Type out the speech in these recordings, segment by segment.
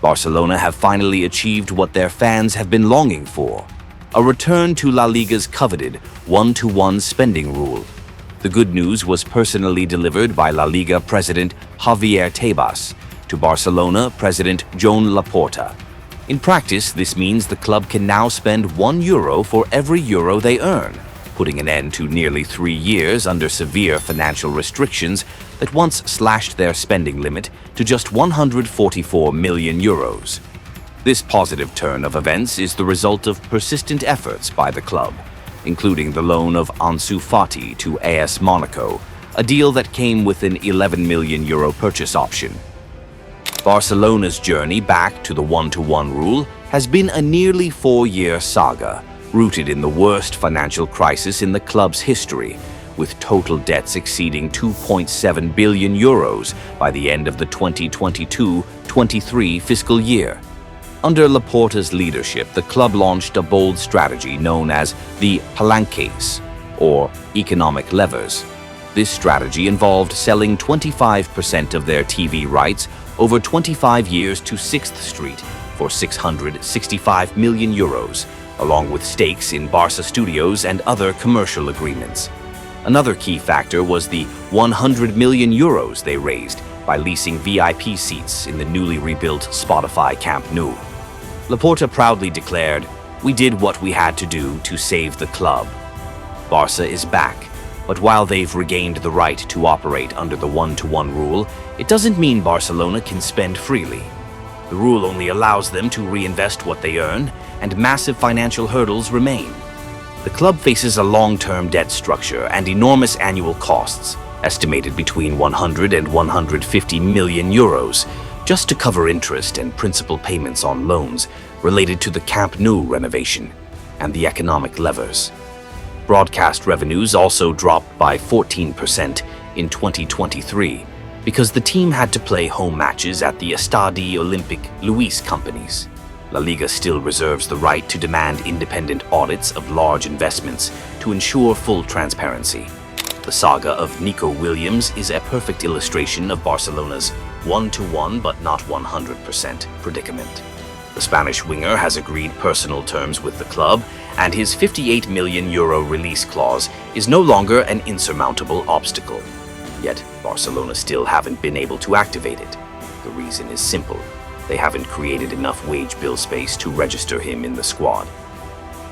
Barcelona have finally achieved what their fans have been longing for: a return to La Liga's coveted one-to-one spending rule. The good news was personally delivered by La Liga president Javier Tebas to Barcelona president Joan Laporta. In practice, this means the club can now spend €1 for every euro they earn, putting an end to nearly 3 years under severe financial restrictions that once slashed their spending limit to just €144 million. This positive turn of events is the result of persistent efforts by the club, including the loan of Ansu Fati to AS Monaco, a deal that came with an €11 million purchase option. Barcelona's journey back to the one-to-one rule has been a nearly 4-year saga, rooted in the worst financial crisis in the club's history, with total debts exceeding €2.7 billion by the end of the 2022-23 fiscal year. Under Laporta's leadership, the club launched a bold strategy known as the palanques, or economic levers. This strategy involved selling 25% of their TV rights over 25 years to 6th Street for €665 million, along with stakes in Barca studios and other commercial agreements. Another key factor was the €100 million they raised by leasing VIP seats in the newly rebuilt Spotify Camp Nou. Laporta proudly declared, "We did what we had to do to save the club." Barca is back, but while they've regained the right to operate under the one-to-one rule, it doesn't mean Barcelona can spend freely. The rule only allows them to reinvest what they earn, and massive financial hurdles remain. The club faces a long-term debt structure and enormous annual costs, estimated between €100 and €150 million, just to cover interest and principal payments on loans related to the Camp Nou renovation and the economic levers. Broadcast revenues also dropped by 14% in 2023 because the team had to play home matches at the Estadi Olympique Luis companies. La Liga still reserves the right to demand independent audits of large investments to ensure full transparency. The saga of Nico Williams is a perfect illustration of Barcelona's one-to-one but not 100% predicament. The Spanish winger has agreed personal terms with the club, and his €58 million release clause is no longer an insurmountable obstacle. Yet, Barcelona still haven't been able to activate it. The reason is simple: they haven't created enough wage bill space to register him in the squad.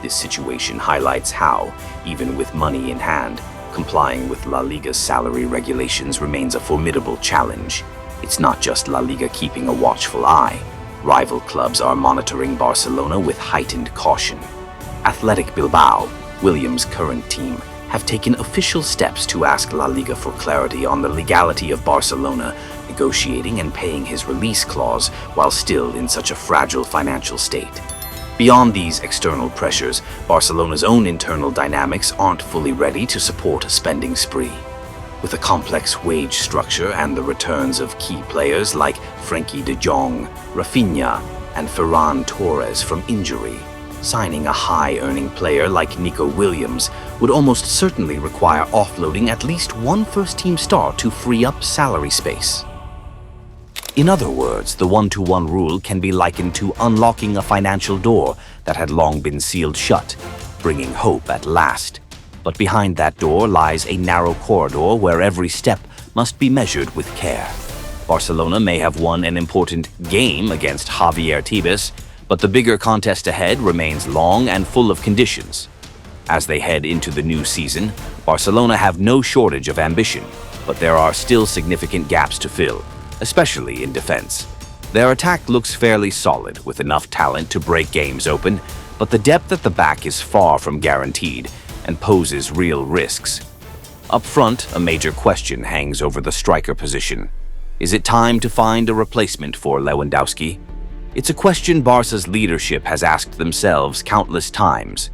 This situation highlights how, even with money in hand, complying with La Liga's salary regulations remains a formidable challenge. It's not just La Liga keeping a watchful eye. Rival clubs are monitoring Barcelona with heightened caution. Athletic Bilbao, Williams' current team, have taken official steps to ask La Liga for clarity on the legality of Barcelona negotiating and paying his release clause while still in such a fragile financial state. Beyond these external pressures, Barcelona's own internal dynamics aren't fully ready to support a spending spree. With a complex wage structure and the returns of key players like Frenkie de Jong, Rafinha, and Ferran Torres from injury, signing a high-earning player like Nico Williams would almost certainly require offloading at least one first-team star to free up salary space. In other words, the one-to-one rule can be likened to unlocking a financial door that had long been sealed shut, bringing hope at last. But behind that door lies a narrow corridor where every step must be measured with care. Barcelona may have won an important game against Javier Tebas, but the bigger contest ahead remains long and full of conditions. As they head into the new season, Barcelona have no shortage of ambition, but there are still significant gaps to fill, especially in defense. Their attack looks fairly solid, with enough talent to break games open, but the depth at the back is far from guaranteed and poses real risks. Up front, a major question hangs over the striker position. Is it time to find a replacement for Lewandowski? It's a question Barca's leadership has asked themselves countless times.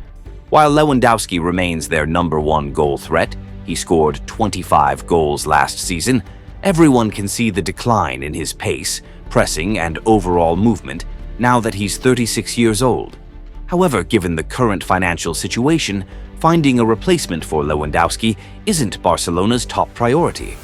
While Lewandowski remains their #1 goal threat, he scored 25 goals last season, everyone can see the decline in his pace, pressing, and overall movement now that he's 36 years old. However, given the current financial situation, finding a replacement for Lewandowski isn't Barcelona's top priority.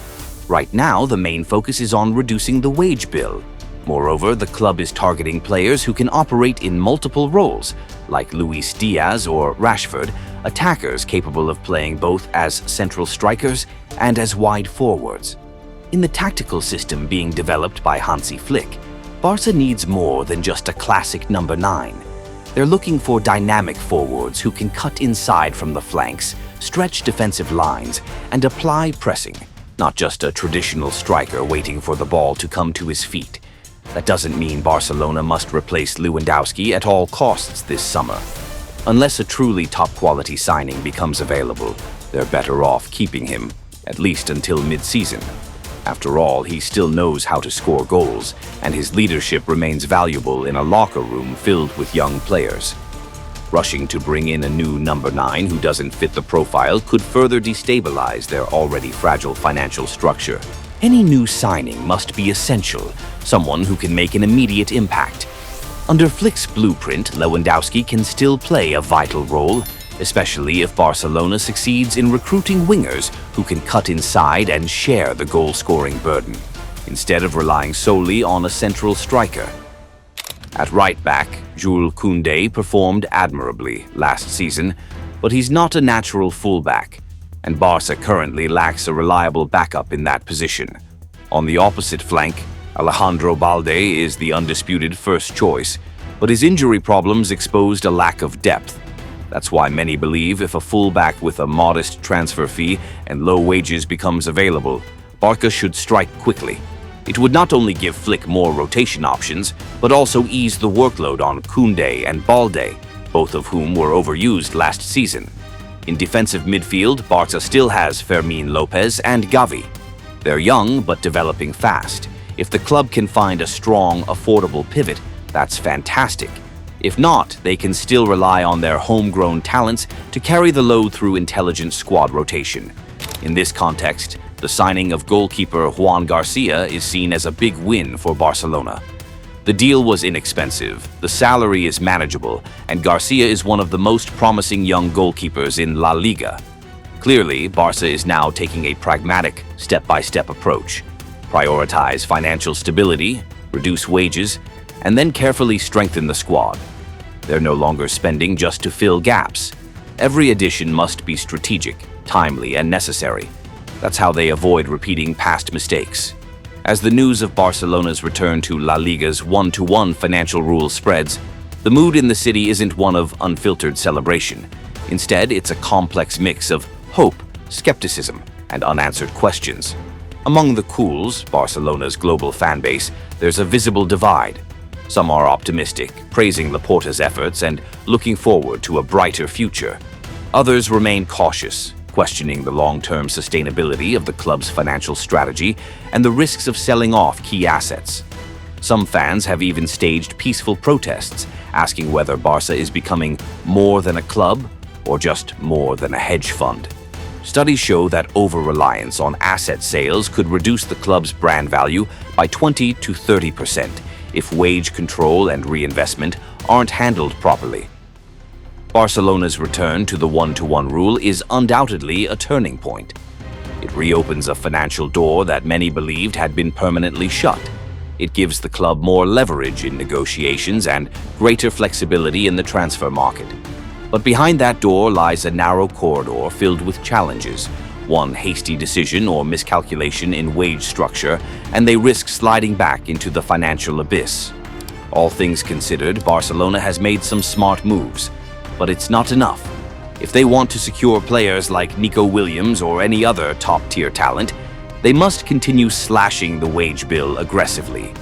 Right now, the main focus is on reducing the wage bill. Moreover, the club is targeting players who can operate in multiple roles, like Luis Diaz or Rashford, attackers capable of playing both as central strikers and as wide forwards. In the tactical system being developed by Hansi Flick, Barca needs more than just a classic number 9. They're looking for dynamic forwards who can cut inside from the flanks, stretch defensive lines, and apply pressing, not just a traditional striker waiting for the ball to come to his feet. That doesn't mean Barcelona must replace Lewandowski at all costs this summer. Unless a truly top-quality signing becomes available, they're better off keeping him, at least until mid-season. After all, he still knows how to score goals, and his leadership remains valuable in a locker room filled with young players. Rushing to bring in a new number 9 who doesn't fit the profile could further destabilize their already fragile financial structure. Any new signing must be essential, someone who can make an immediate impact. Under Flick's blueprint, Lewandowski can still play a vital role, especially if Barcelona succeeds in recruiting wingers who can cut inside and share the goal-scoring burden, instead of relying solely on a central striker. At right back, Jules Koundé performed admirably last season, but he's not a natural fullback, and Barca currently lacks a reliable backup in that position. On the opposite flank, Alejandro Balde is the undisputed first choice, but his injury problems exposed a lack of depth. That's why many believe if a fullback with a modest transfer fee and low wages becomes available, Barca should strike quickly. It would not only give Flick more rotation options, but also ease the workload on Koundé and Balde, both of whom were overused last season. In defensive midfield, Barca still has Fermin Lopez and Gavi. They're young but developing fast. If the club can find a strong, affordable pivot, that's fantastic. If not, they can still rely on their homegrown talents to carry the load through intelligent squad rotation. In this context, the signing of goalkeeper Juan Garcia is seen as a big win for Barcelona. The deal was inexpensive, the salary is manageable, and Garcia is one of the most promising young goalkeepers in La Liga. Clearly, Barca is now taking a pragmatic, step-by-step approach. Prioritize financial stability, reduce wages, and then carefully strengthen the squad. They're no longer spending just to fill gaps. Every addition must be strategic, timely, and necessary. That's how they avoid repeating past mistakes. As the news of Barcelona's return to La Liga's 1-to-1 financial rules spreads, the mood in the city isn't one of unfiltered celebration. Instead, it's a complex mix of hope, skepticism, and unanswered questions. Among the cools, Barcelona's global fan base, there's a visible divide. Some are optimistic, praising Laporta's efforts and looking forward to a brighter future. Others remain cautious, questioning the long-term sustainability of the club's financial strategy and the risks of selling off key assets. Some fans have even staged peaceful protests, asking whether Barca is becoming more than a club or just more than a hedge fund. Studies show that over-reliance on asset sales could reduce the club's brand value by 20 to 30% if wage control and reinvestment aren't handled properly. Barcelona's return to the 1-to-1 rule is undoubtedly a turning point. It reopens a financial door that many believed had been permanently shut. It gives the club more leverage in negotiations and greater flexibility in the transfer market. But behind that door lies a narrow corridor filled with challenges. One hasty decision or miscalculation in wage structure, and they risk sliding back into the financial abyss. All things considered, Barcelona has made some smart moves, but it's not enough. If they want to secure players like Nico Williams or any other top-tier talent, they must continue slashing the wage bill aggressively.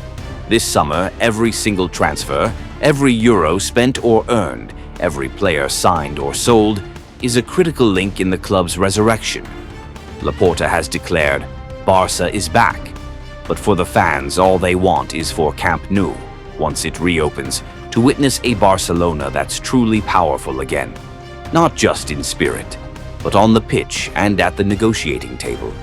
This summer, every single transfer, every euro spent or earned, every player signed or sold, is a critical link in the club's resurrection. Laporta has declared, Barca is back. But for the fans, all they want is for Camp Nou, once it reopens, to witness a Barcelona that's truly powerful again. Not just in spirit, but on the pitch and at the negotiating table.